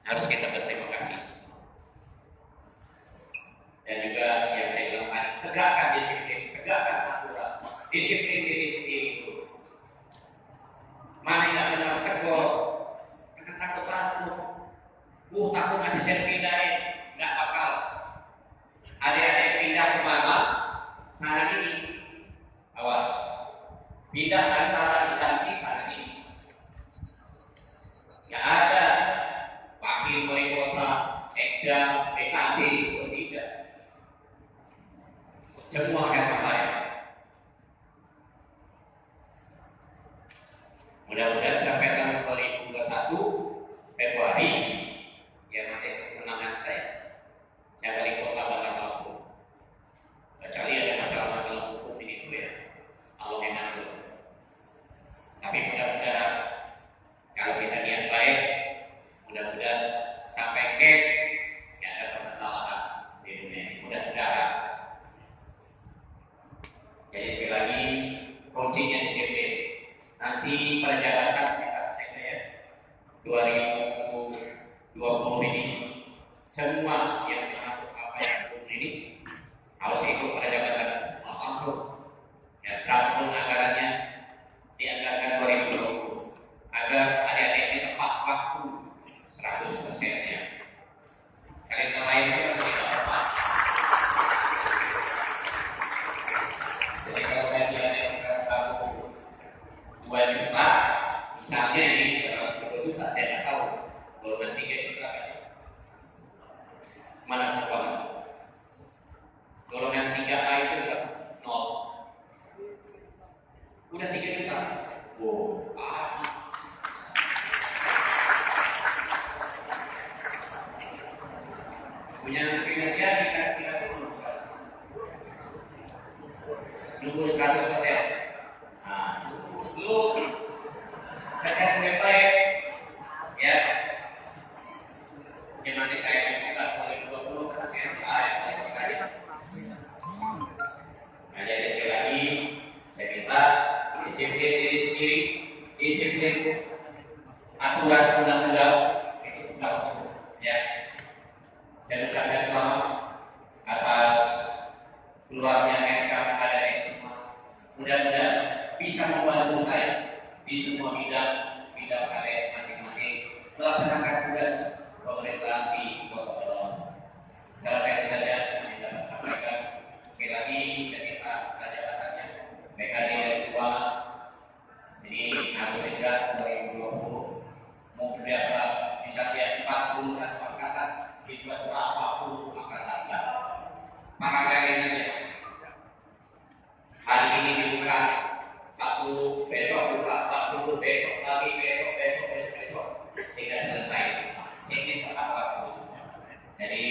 Harus kita berterima kasih. Dan juga yang saya bilang tadi, tegakkan disiplin, tegakkan aturan, disiplin diri sendiri itu. Mana yang benar tegur, jangan takut. Takut nanti saya pindahin, nggak bakal. Adik-adik pindah ke mana? Hari ini, awas. Pindah antara instansi hari ini. Nggak ada wakil wali kota, sekda, PKB, tidak. Semua akan berbahaya. Mudah-mudahan sampai tahun 2021 Februari ya masih kemenangan saya balik kota Bandar Lampung. Kecuali ada masalah-masalah hukum ini itu ya, Allah enak dulu. Tapi mudah-mudahan kalau kita niat baik, mudah-mudahan sampai ke tidak ada permasalahan di dunia ini. Mudah-mudahan. Jadi sekali lagi kuncinya disiplin. Nanti perjalanan kita ya 2020 ini semua yang masuk apa yang belum ini harus ikut perjalanan langsung. Ya, berapapun anggarannya dianggarkan 2020 agar adik-adik ini tepat waktu 100%-nya. Kalian lain itu tidak tepat. Jadi kalau adik-adik sekarang tahu 2 juta, misalnya ini 2 juta, saya tidak tahu. Golongan 3 juta mana uang? Golongan 3A itu kan 0. Udah 3 juta. Wow, punya kinerja kita semua nunggu 100%. Nah, lu kerja baik ya. Yang masih saya juga 2020 karena saya nah, jadi sekali lagi saya minta disiplin diri sendiri, disiplin aturan undang-undang itu ya. Saya ucapkan selamat atas keluarnya SK kepada semua. Mudah-mudahan bisa membantu saya di semua bidang kalian masing-masing melaksanakan tugas pemerintah di Kota Bandar. Salah satu saja yang dapat sampaikan sekali lagi saya minta jabatannya PKD dari tua. Jadi harus segera 2020 mau berapa bisa lihat 41 angkatan dibuat berapa angkatan maka kalian aja hari ini dibuka 40 besok buka 40 besok lagi besok sehingga selesai ini apa jadi